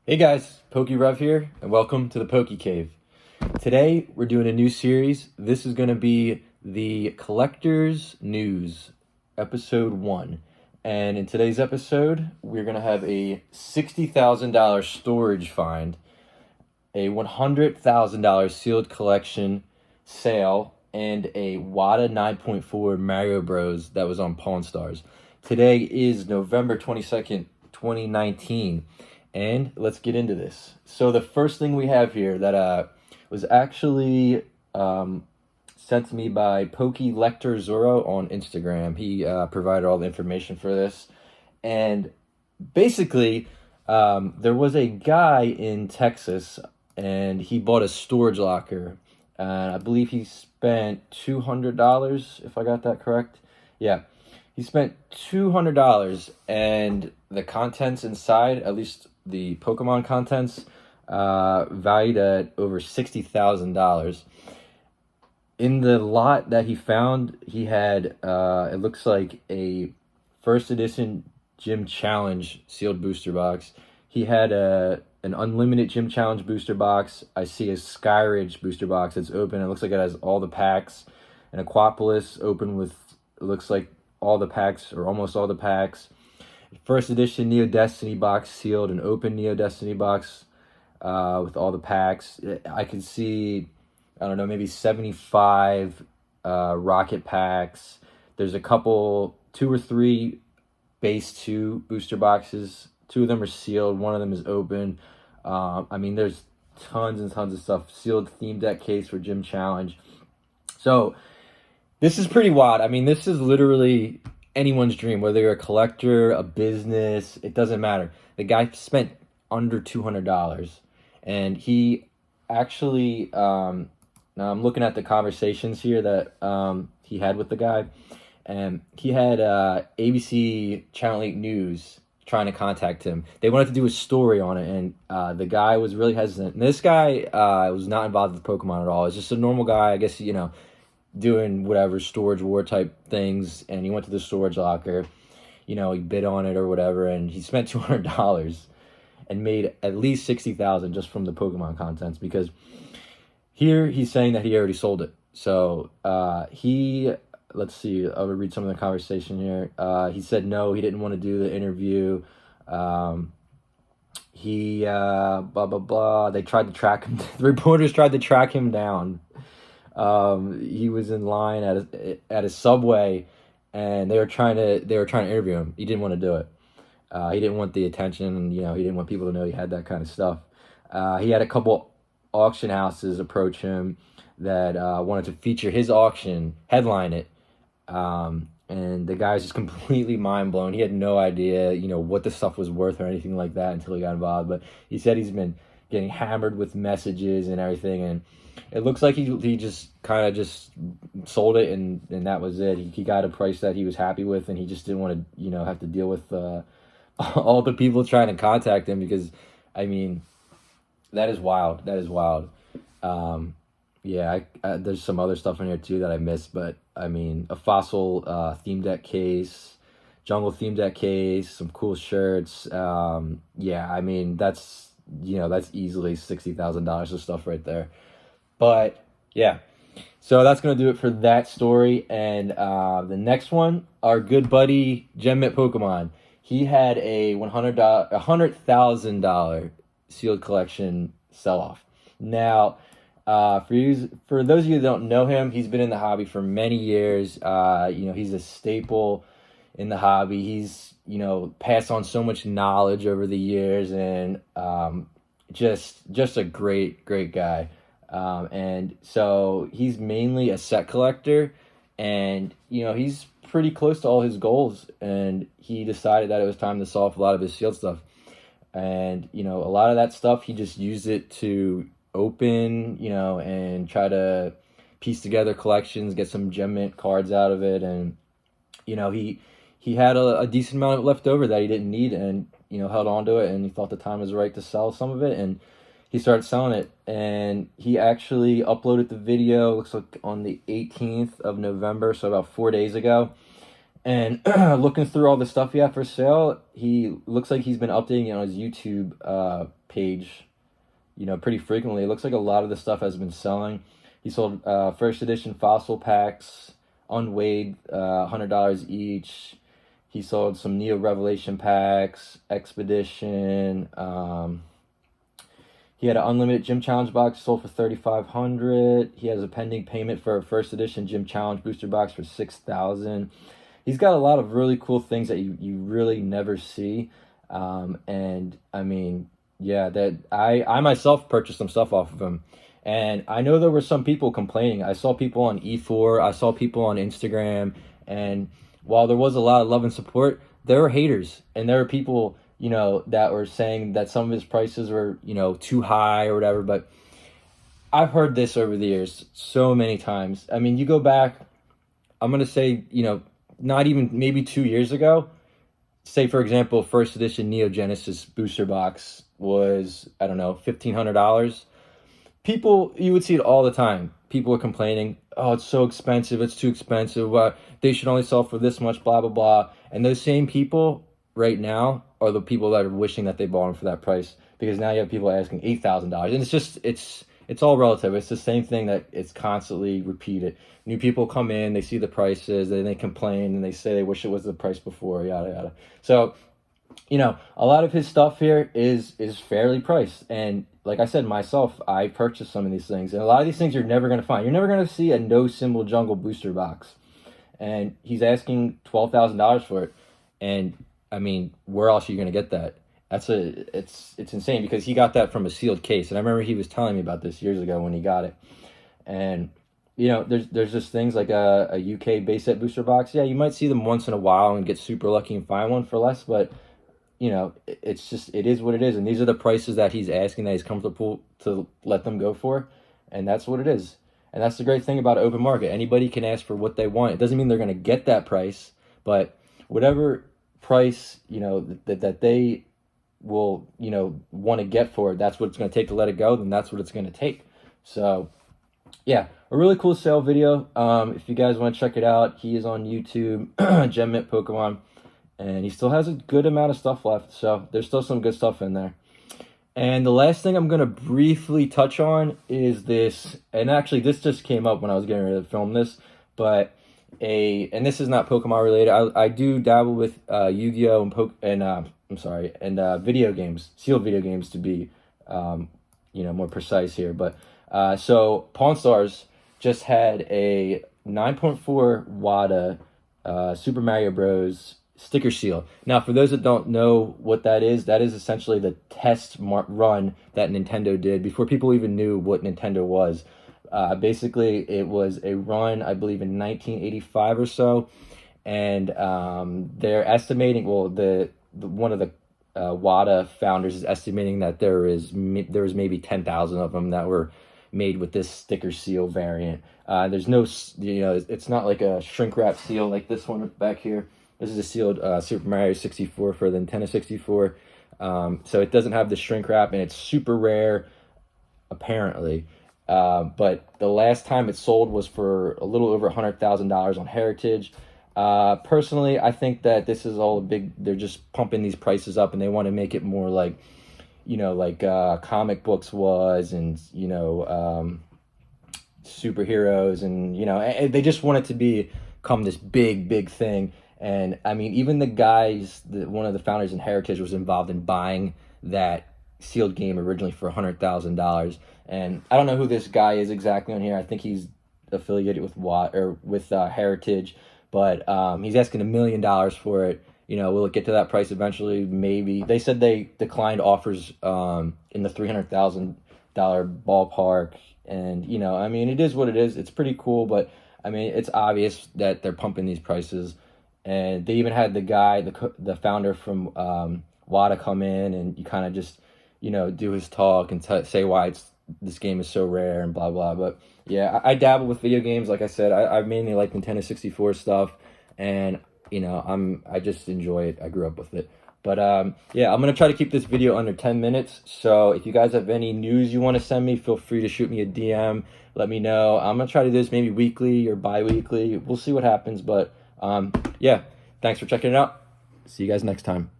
Hey guys, PokéRev here, and welcome to the PokéCave. Today, we're doing a new series. This is going to be the Collector's News, Episode 1. And in today's episode, we're going to have a $60,000 storage find, a $100,000 sealed collection sale, and a WADA 9.4 Mario Bros. That was on Pawn Stars. Today is November 22nd, 2019. And let's get into this. So the first thing we have here that was actually sent to me by Pokelector Zoro on Instagram. He provided all the information for this. And basically, there was a guy in Texas, and he bought a storage locker. And I believe he spent $200, if I got that correct. Yeah, he spent $200, and the contents inside, at least the Pokemon contents, valued at over $60,000. In the lot that he found, he had, it looks like a first edition Gym Challenge sealed booster box. He had an unlimited Gym Challenge booster box. I see a Skyridge booster box that's open. It looks like it has all the packs. An Aquapolis open with, it looks like all the packs, or almost all the packs. First edition Neo Destiny box sealed, an open Neo Destiny box with all the packs. I can see, I don't know, maybe 75 rocket packs. There's a couple, 2 or 3 base 2 booster boxes. 2 of them are sealed, 1 of them is open. I mean, there's tons and tons of stuff. Sealed theme deck case for Gym Challenge. So this is pretty wild. I mean, this is literally anyone's dream, whether you're a collector, a business, it doesn't matter. The guy spent under $200, and he actually, now I'm looking at the conversations here that he had with the guy, and he had ABC Channel 8 News trying to contact him. They wanted to do a story on it, and the guy was really hesitant. And this guy was not involved with Pokemon at all. It's just a normal guy, I guess, doing whatever storage war type things, and he went to the storage locker, he bid on it or whatever, and he spent $200 and made at least $60,000 just from the Pokemon contents, because here he's saying that he already sold it. So let's see, I'll read some of the conversation here. He said no, he didn't want to do the interview. He blah blah blah. They tried to track him. The reporters tried to track him down. He was in line at a Subway, and they were trying to interview him. He didn't want to do it. He didn't want the attention, and he didn't want people to know he had that kind of stuff. He had a couple auction houses approach him that wanted to feature his auction, headline it, and the guy's just completely mind blown. He had no idea, what the stuff was worth or anything like that until he got involved. But he said he's been getting hammered with messages and everything, and it looks like he just kind of just sold it, and that was it. He got a price that he was happy with, and he just didn't want to, have to deal with all the people trying to contact him, because, I mean, that is wild. That is wild. Yeah, there's some other stuff in here too that I missed, but, I mean, a fossil theme deck case, jungle theme deck case, some cool shirts. Yeah, I mean, that's easily $60,000 of stuff right there. But yeah, so that's going to do it for that story. And the next one, our good buddy Gem Mint Pokemon, he had a $100,000 sealed collection sell-off. Now, for those of you that don't know him, he's been in the hobby for many years. He's a staple in the hobby. He's passed on so much knowledge over the years, and just a great guy. And so he's mainly a set collector, and he's pretty close to all his goals, and he decided that it was time to sell off a lot of his sealed stuff. And a lot of that stuff he just used it to open, and try to piece together collections, get some Gem Mint cards out of it. And he had a decent amount left over that he didn't need, and held on to it, and he thought the time was right to sell some of it, and he started selling it. And he actually uploaded the video, looks like on the 18th of November, so about 4 days ago. And looking through all the stuff he had for sale, he looks like he's been updating it on his YouTube page, pretty frequently. It looks like a lot of the stuff has been selling. He sold first edition fossil packs, unweighed, $100 each. He sold some Neo Revelation packs, Expedition. He had an unlimited Gym Challenge box sold for $3,500. He has a pending payment for a first edition Gym Challenge booster box for $6,000. He's got a lot of really cool things that you really never see. And I mean, yeah, that I myself purchased some stuff off of him. And I know there were some people complaining. I saw people on E4, I saw people on Instagram, and while there was a lot of love and support, there were haters, and there were people, that were saying that some of his prices were, too high or whatever. But I've heard this over the years so many times. I mean, you go back, I'm going to say, not even maybe 2 years ago, say, for example, first edition Neo Genesis booster box was, I don't know, $1,500. People, you would see it all the time. People were complaining, oh, it's so expensive, it's too expensive, they should only sell for this much, blah, blah, blah. And those same people right now are the people that are wishing that they bought them for that price, because now you have people asking $8,000. And it's just, it's all relative. It's the same thing that it's constantly repeated. New people come in, they see the prices, then they complain, and they say they wish it was the price before, yada, yada. So, a lot of his stuff here is fairly priced. And like I said, myself, I purchased some of these things. And a lot of these things you're never going to find. You're never going to see a no symbol jungle booster box. And he's asking $12,000 for it. And, I mean, where else are you going to get that? It's insane, because he got that from a sealed case. And I remember he was telling me about this years ago when he got it. And, there's just things like a UK base set booster box. Yeah, you might see them once in a while and get super lucky and find one for less, but it's just, it is what it is. And these are the prices that he's asking, that he's comfortable to let them go for. And that's what it is. And that's the great thing about open market. Anybody can ask for what they want. It doesn't mean they're going to get that price, but whatever price, that they will, want to get for it, that's what it's going to take to let it go, then that's what it's going to take. So yeah, a really cool sale video. If you guys want to check it out, he is on YouTube, Gem Mint Pokemon. And he still has a good amount of stuff left, so there's still some good stuff in there. And the last thing I'm going to briefly touch on is this, and actually this just came up when I was getting ready to film this, but and this is not Pokemon related. I do dabble with Yu-Gi-Oh! and video games, sealed video games to be, more precise here. But so Pawn Stars just had a 9.4 WADA Super Mario Bros. Sticker seal. Now, for those that don't know what that is essentially the test run that Nintendo did before people even knew what Nintendo was. Basically, it was a run, I believe, in 1985 or so, and they're estimating. Well, the one of the WADA founders is estimating that there was maybe 10,000 of them that were made with this sticker seal variant. There's no, it's not like a shrink wrap seal like this one back here. This is a sealed Super Mario 64 for the Nintendo 64. So it doesn't have the shrink wrap, and it's super rare, apparently. But the last time it sold was for a little over $100,000 on Heritage. Personally, I think that this is all they're just pumping these prices up, and they want to make it more like, comic books was, and, superheroes, and, they just want it to become this big thing. And I mean, even the guys, one of the founders in Heritage was involved in buying that sealed game originally for $100,000. And I don't know who this guy is exactly on here. I think he's affiliated with Heritage, but he's asking $1 million for it. Will it get to that price eventually? Maybe. They said they declined offers in the $300,000 ballpark. And it is what it is. It's pretty cool, but I mean, it's obvious that they're pumping these prices. And they even had the guy, the founder from WADA, come in and you kind of just, do his talk and say why this game is so rare and blah, blah. But yeah, I dabble with video games. Like I said, I mainly like Nintendo 64 stuff, and, I just enjoy it. I grew up with it. But yeah, I'm going to try to keep this video under 10 minutes. So if you guys have any news you want to send me, feel free to shoot me a DM. Let me know. I'm going to try to do this maybe weekly or bi-weekly. We'll see what happens. But yeah, Thanks for checking it out. See you guys next time.